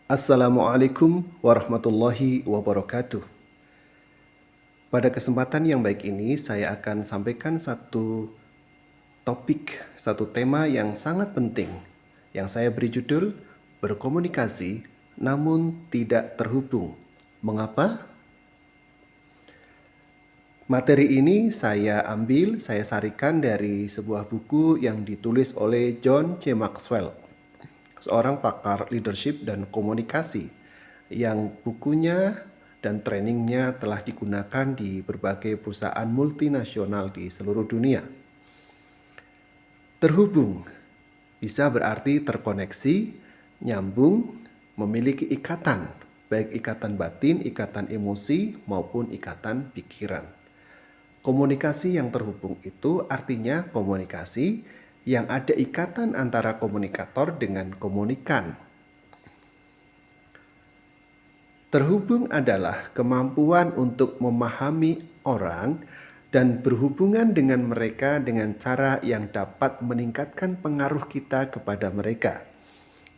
Assalamualaikum warahmatullahi wabarakatuh. Pada kesempatan yang baik ini, saya akan sampaikan satu topik, satu tema yang sangat penting, yang saya beri judul berkomunikasi namun tidak terhubung. Mengapa? Materi ini saya sarikan dari sebuah buku yang ditulis oleh John C. Maxwell, seorang pakar leadership dan komunikasi, yang bukunya dan trainingnya telah digunakan di berbagai perusahaan multinasional di seluruh dunia. Terhubung bisa berarti terkoneksi, nyambung, memiliki ikatan, baik ikatan batin, ikatan emosi, maupun ikatan pikiran. Komunikasi yang terhubung itu artinya komunikasi yang ada ikatan antara komunikator dengan komunikan. Terhubung adalah kemampuan untuk memahami orang dan berhubungan dengan mereka dengan cara yang dapat meningkatkan pengaruh kita kepada mereka.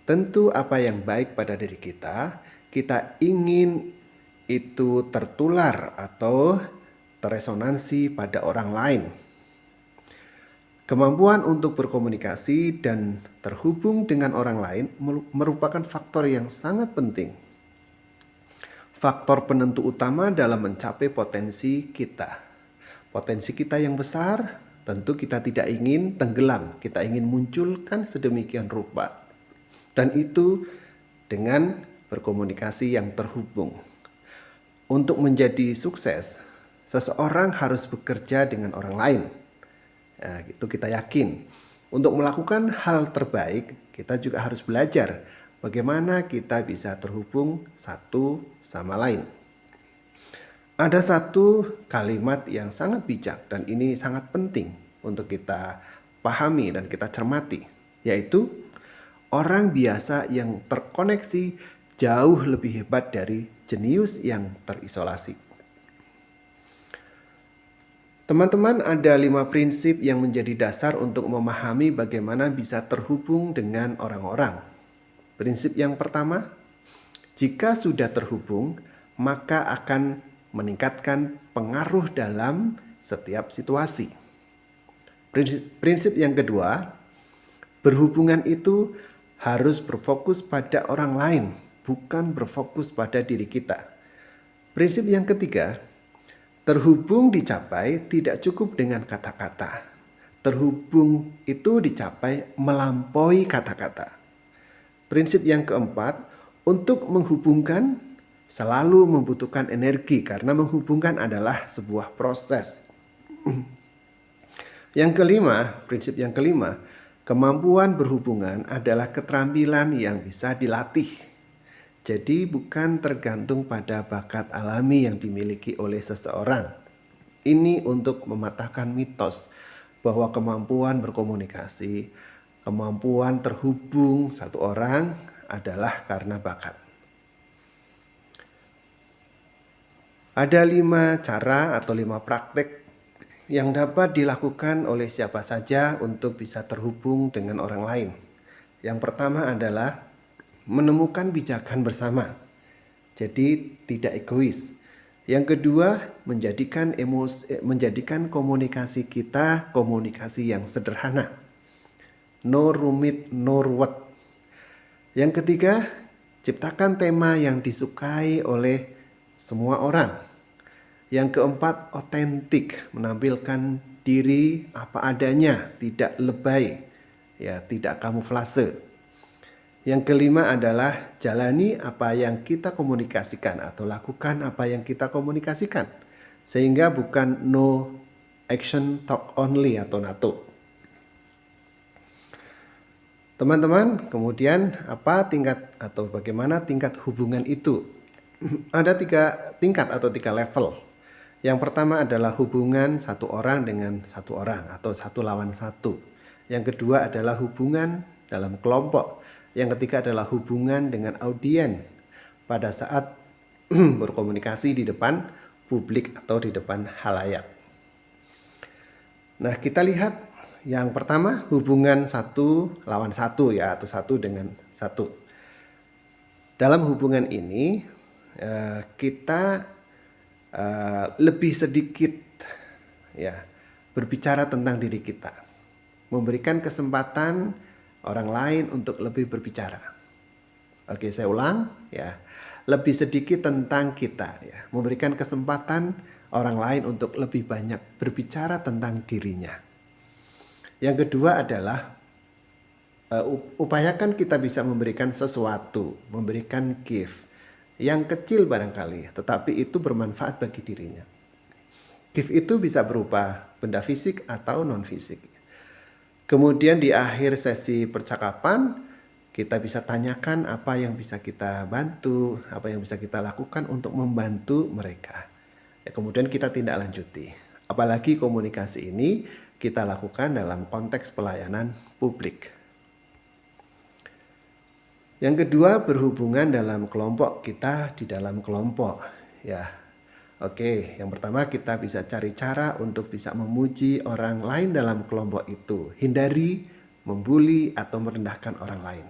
Tentu apa yang baik pada diri kita ingin itu tertular atau teresonansi pada orang lain. Kemampuan untuk berkomunikasi dan terhubung dengan orang lain merupakan faktor yang sangat penting. Faktor penentu utama dalam mencapai potensi kita. Potensi kita yang besar, tentu kita tidak ingin tenggelam, kita ingin munculkan sedemikian rupa. Dan itu dengan berkomunikasi yang terhubung. Untuk menjadi sukses, seseorang harus bekerja dengan orang lain. Nah, itu kita yakin. Untuk melakukan hal terbaik, kita juga harus belajar bagaimana kita bisa terhubung satu sama lain. Ada satu kalimat yang sangat bijak dan ini sangat penting untuk kita pahami dan kita cermati, yaitu orang biasa yang terkoneksi jauh lebih hebat dari jenius yang terisolasi. Teman-teman, ada 5 prinsip yang menjadi dasar untuk memahami bagaimana bisa terhubung dengan orang-orang. Prinsip yang pertama, jika sudah terhubung, maka akan meningkatkan pengaruh dalam setiap situasi. Prinsip yang kedua, berhubungan itu harus berfokus pada orang lain, bukan berfokus pada diri kita. Prinsip yang ketiga, terhubung dicapai tidak cukup dengan kata-kata. Terhubung itu dicapai melampaui kata-kata. Prinsip yang keempat, untuk menghubungkan selalu membutuhkan energi karena menghubungkan adalah sebuah proses. Prinsip yang kelima, kemampuan berhubungan adalah keterampilan yang bisa dilatih. Jadi bukan tergantung pada bakat alami yang dimiliki oleh seseorang. Ini untuk mematahkan mitos bahwa kemampuan berkomunikasi, kemampuan terhubung satu orang adalah karena bakat. Ada 5 cara atau 5 praktek yang dapat dilakukan oleh siapa saja untuk bisa terhubung dengan orang lain. Yang pertama adalah menemukan pijakan bersama. Jadi tidak egois. Yang kedua, menjadikan komunikasi kita komunikasi yang sederhana. No rumit, no ruwet. Yang ketiga, ciptakan tema yang disukai oleh semua orang. Yang keempat, otentik, menampilkan diri apa adanya, tidak lebay, tidak kamuflase. Yang kelima adalah jalani apa yang kita komunikasikan atau lakukan apa yang kita komunikasikan. Sehingga bukan no action talk only atau NATO. Teman-teman, kemudian bagaimana tingkat hubungan itu? Ada 3 tingkat atau 3 level. Yang pertama adalah hubungan satu orang dengan satu orang atau satu lawan satu. Yang kedua adalah hubungan dalam kelompok. Yang ketiga adalah hubungan dengan audien pada saat berkomunikasi di depan publik atau di depan halayak. Nah, kita lihat yang pertama hubungan satu lawan satu atau satu dengan satu. Dalam hubungan ini kita lebih sedikit ya berbicara tentang diri kita, memberikan kesempatan orang lain untuk lebih berbicara. Oke, saya ulang ya, lebih sedikit tentang kita ya, memberikan kesempatan orang lain untuk lebih banyak berbicara tentang dirinya. Yang kedua adalah upayakan kita bisa memberikan sesuatu, memberikan gift yang kecil barangkali, tetapi itu bermanfaat bagi dirinya. Gift itu bisa berupa benda fisik atau non fisik. Kemudian di akhir sesi percakapan kita bisa tanyakan apa yang bisa kita bantu, apa yang bisa kita lakukan untuk membantu mereka. Ya, kemudian kita tindak lanjuti. Apalagi komunikasi ini kita lakukan dalam konteks pelayanan publik. Yang kedua, berhubungan dalam kelompok, kita di dalam kelompok. Ya, oke, yang pertama kita bisa cari cara untuk bisa memuji orang lain dalam kelompok itu. Hindari membuli atau merendahkan orang lain.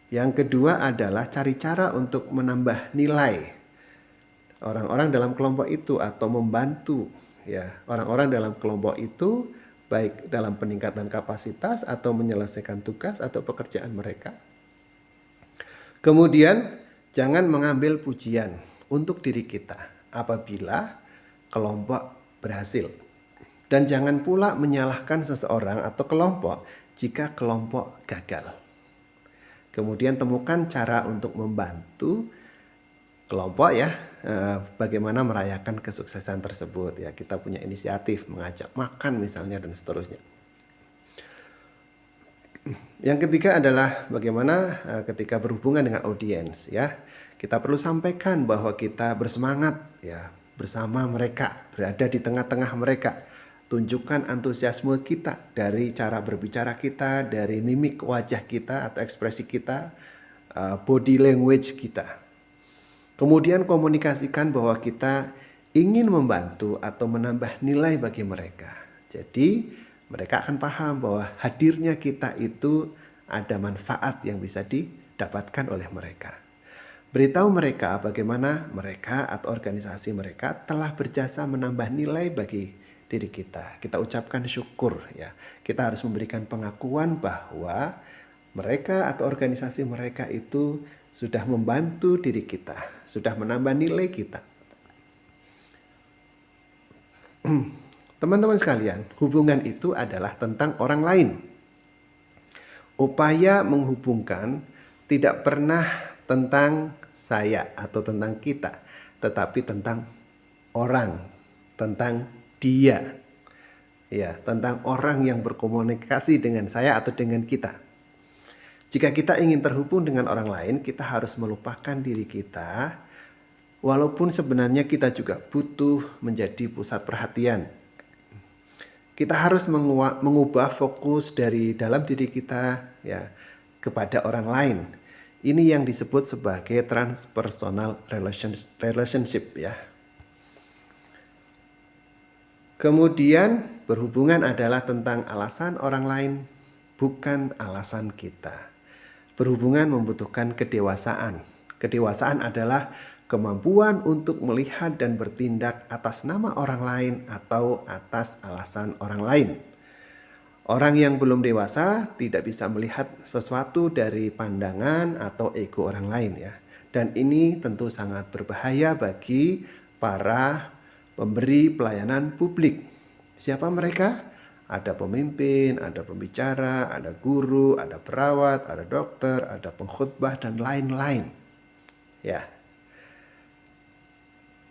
Yang kedua adalah cari cara untuk menambah nilai orang-orang dalam kelompok itu atau membantu ya orang-orang dalam kelompok itu, baik dalam peningkatan kapasitas atau menyelesaikan tugas atau pekerjaan mereka. Kemudian jangan mengambil pujian untuk diri kita apabila kelompok berhasil. Dan jangan pula menyalahkan seseorang atau kelompok jika kelompok gagal. Kemudian temukan cara untuk membantu kelompok ya, bagaimana merayakan kesuksesan tersebut ya. Kita punya inisiatif mengajak makan misalnya dan seterusnya. Yang ketiga adalah bagaimana ketika berhubungan dengan audiens ya. Kita perlu sampaikan bahwa kita bersemangat ya bersama mereka, berada di tengah-tengah mereka. Tunjukkan antusiasme kita dari cara berbicara kita, dari mimik wajah kita atau ekspresi kita, body language kita. Kemudian komunikasikan bahwa kita ingin membantu atau menambah nilai bagi mereka. Jadi mereka akan paham bahwa hadirnya kita itu ada manfaat yang bisa didapatkan oleh mereka. Beritahu mereka bagaimana mereka atau organisasi mereka telah berjasa menambah nilai bagi diri kita. Kita ucapkan syukur ya. Kita harus memberikan pengakuan bahwa mereka atau organisasi mereka itu sudah membantu diri kita, sudah menambah nilai kita. Teman-teman sekalian, hubungan itu adalah tentang orang lain. Upaya menghubungkan tidak pernah tentang saya atau tentang kita, tetapi tentang orang, tentang dia, ya, tentang orang yang berkomunikasi dengan saya atau dengan kita. Jika kita ingin terhubung dengan orang lain, kita harus melupakan diri kita, walaupun sebenarnya kita juga butuh menjadi pusat perhatian. Kita harus mengubah fokus dari dalam diri kita ya kepada orang lain. Ini yang disebut sebagai transpersonal relationship ya. Kemudian berhubungan adalah tentang alasan orang lain, bukan alasan kita. Berhubungan membutuhkan kedewasaan. Kedewasaan adalah kemampuan untuk melihat dan bertindak atas nama orang lain atau atas alasan orang lain. Orang yang belum dewasa tidak bisa melihat sesuatu dari pandangan atau ego orang lain ya. Dan ini tentu sangat berbahaya bagi para pemberi pelayanan publik. Siapa mereka? Ada pemimpin, ada pembicara, ada guru, ada perawat, ada dokter, ada pengkhotbah dan lain-lain. Ya.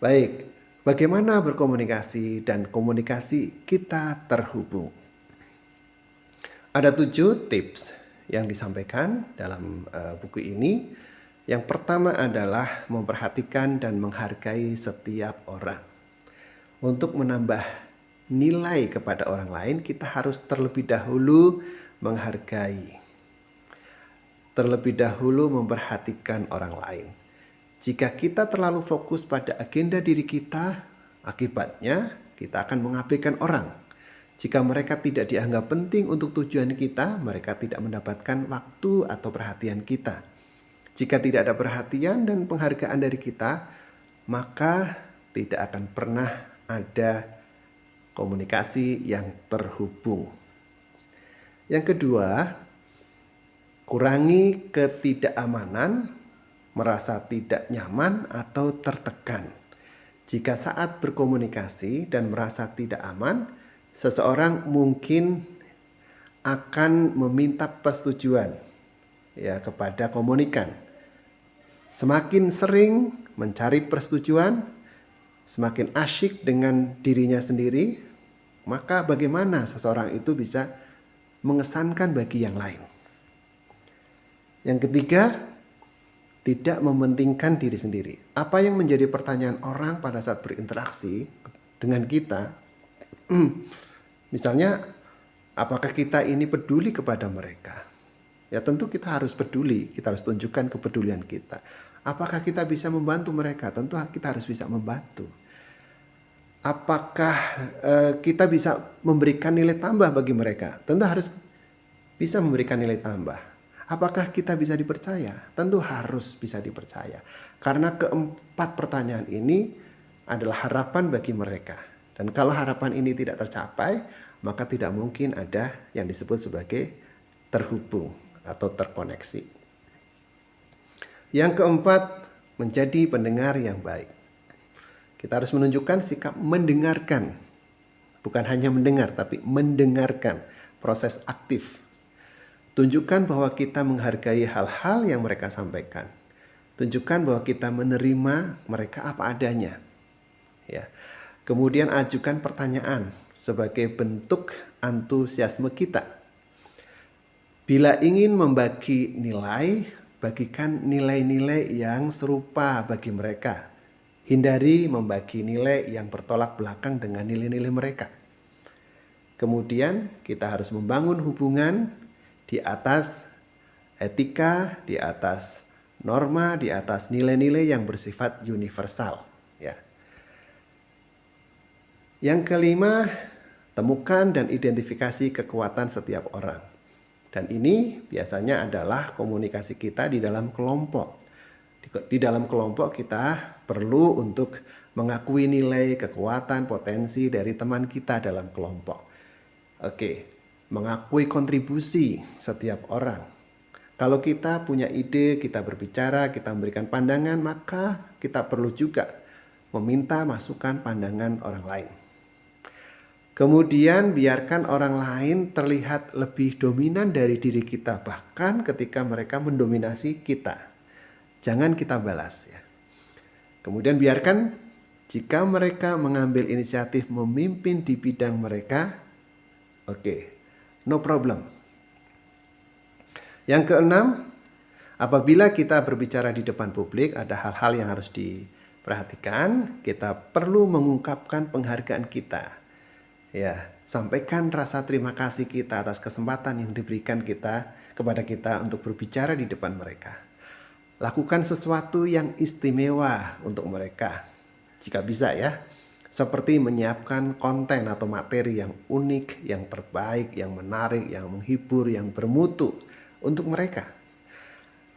Baik, bagaimana berkomunikasi dan komunikasi kita terhubung? Ada 7 tips yang disampaikan dalam buku ini. Yang pertama adalah memperhatikan dan menghargai setiap orang. Untuk menambah nilai kepada orang lain, kita harus terlebih dahulu menghargai. Terlebih dahulu memperhatikan orang lain. Jika kita terlalu fokus pada agenda diri kita, akibatnya kita akan mengabaikan orang. Jika mereka tidak dianggap penting untuk tujuan kita, mereka tidak mendapatkan waktu atau perhatian kita. Jika tidak ada perhatian dan penghargaan dari kita, maka tidak akan pernah ada komunikasi yang terhubung. Yang kedua, kurangi ketidakamanan, merasa tidak nyaman atau tertekan. Jika saat berkomunikasi dan merasa tidak aman, seseorang mungkin akan meminta persetujuan kepada komunikan. Semakin sering mencari persetujuan, semakin asyik dengan dirinya sendiri, maka bagaimana seseorang itu bisa mengesankan bagi yang lain. Yang ketiga, tidak mementingkan diri sendiri. Apa yang menjadi pertanyaan orang pada saat berinteraksi dengan kita, misalnya, apakah kita ini peduli kepada mereka? Ya tentu kita harus peduli, kita harus tunjukkan kepedulian kita. Apakah kita bisa membantu mereka? Tentu kita harus bisa membantu. Apakah kita bisa memberikan nilai tambah bagi mereka? Tentu harus bisa memberikan nilai tambah. Apakah kita bisa dipercaya? Tentu harus bisa dipercaya. Karena keempat pertanyaan ini adalah harapan bagi mereka. Dan kalau harapan ini tidak tercapai, maka tidak mungkin ada yang disebut sebagai terhubung atau terkoneksi. Yang keempat, menjadi pendengar yang baik. Kita harus menunjukkan sikap mendengarkan. Bukan hanya mendengar, tapi mendengarkan, proses aktif. Tunjukkan bahwa kita menghargai hal-hal yang mereka sampaikan. Tunjukkan bahwa kita menerima mereka apa adanya. Ya. Kemudian ajukan pertanyaan sebagai bentuk antusiasme kita. Bila ingin membagi nilai, bagikan nilai-nilai yang serupa bagi mereka. Hindari membagi nilai yang bertolak belakang dengan nilai-nilai mereka. Kemudian kita harus membangun hubungan di atas etika, di atas norma, di atas nilai-nilai yang bersifat universal. Ya. Yang kelima, temukan dan identifikasi kekuatan setiap orang. Dan ini biasanya adalah komunikasi kita di dalam kelompok. Di dalam kelompok kita perlu untuk mengakui nilai, kekuatan, potensi dari teman kita dalam kelompok. Mengakui kontribusi setiap orang. Kalau kita punya ide, kita berbicara, kita memberikan pandangan, maka kita perlu juga meminta masukan pandangan orang lain. Kemudian biarkan orang lain terlihat lebih dominan dari diri kita, bahkan ketika mereka mendominasi kita. Jangan kita balas ya. Kemudian biarkan jika mereka mengambil inisiatif memimpin di bidang mereka, no problem. Yang keenam, apabila kita berbicara di depan publik, ada hal-hal yang harus diperhatikan. Kita perlu mengungkapkan penghargaan kita. Ya, sampaikan rasa terima kasih kita atas kesempatan yang diberikan kepada kita untuk berbicara di depan mereka. Lakukan sesuatu yang istimewa untuk mereka, jika bisa ya. Seperti menyiapkan konten atau materi yang unik, yang terbaik, yang menarik, yang menghibur, yang bermutu untuk mereka.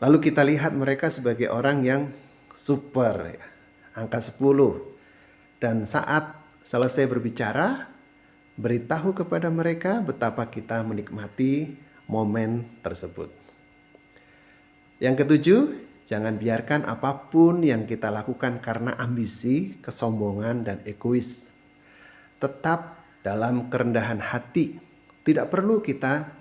Lalu kita lihat mereka sebagai orang yang super, ya, angka 10. Dan saat selesai berbicara, beritahu kepada mereka betapa kita menikmati momen tersebut. Yang ketujuh, jangan biarkan apapun yang kita lakukan karena ambisi, kesombongan, dan egois. Tetap dalam kerendahan hati. Tidak perlu kita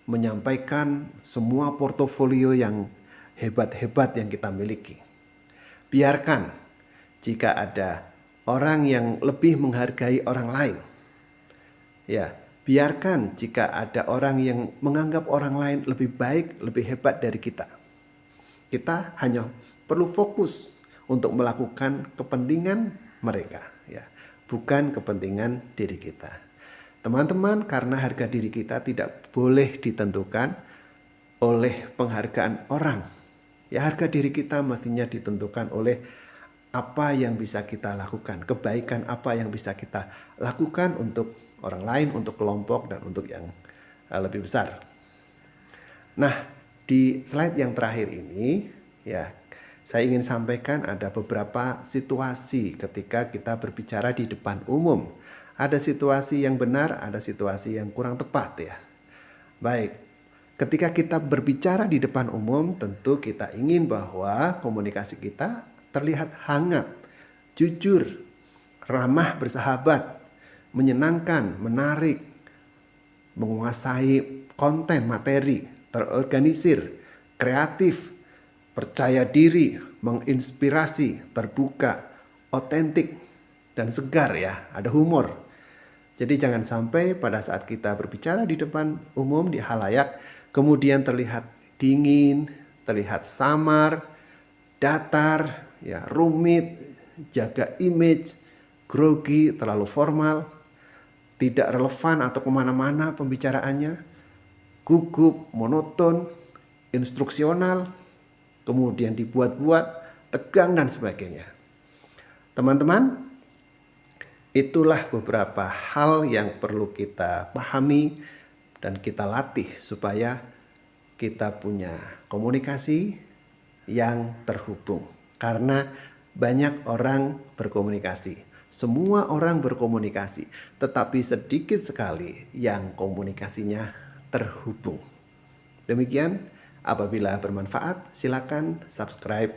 menyampaikan semua portofolio yang hebat-hebat yang kita miliki. Biarkan jika ada orang yang lebih menghargai orang lain. Ya, biarkan jika ada orang yang menganggap orang lain lebih baik, lebih hebat dari kita. Kita hanya perlu fokus untuk melakukan kepentingan mereka, ya, bukan kepentingan diri kita. Teman-teman, karena harga diri kita tidak boleh ditentukan oleh penghargaan orang. Ya, harga diri kita mestinya ditentukan oleh apa yang bisa kita lakukan, kebaikan apa yang bisa kita lakukan untuk orang lain, untuk kelompok, dan untuk yang lebih besar. Nah, di slide yang terakhir ini, Ya, saya ingin sampaikan ada beberapa situasi ketika kita berbicara di depan umum. Ada situasi yang benar, ada situasi yang kurang tepat ya. Baik, ketika kita berbicara di depan umum, tentu kita ingin bahwa komunikasi kita terlihat hangat, jujur, ramah bersahabat, menyenangkan, menarik, menguasai konten materi, terorganisir, kreatif, percaya diri, menginspirasi, terbuka, otentik, dan segar ya, ada humor. Jadi jangan sampai pada saat kita berbicara di depan umum di halayak kemudian terlihat dingin, terlihat samar, datar, ya rumit, jaga image, grogi, terlalu formal, tidak relevan atau kemana-mana pembicaraannya, gugup, monoton, instruksional, kemudian dibuat-buat, tegang dan sebagainya. Teman-teman, itulah beberapa hal yang perlu kita pahami dan kita latih supaya kita punya komunikasi yang terhubung. Karena banyak orang berkomunikasi, semua orang berkomunikasi, tetapi sedikit sekali yang komunikasinya terhubung. Demikian, apabila bermanfaat silakan subscribe,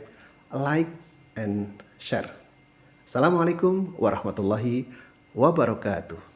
like, and share. Assalamualaikum warahmatullahi wabarakatuh.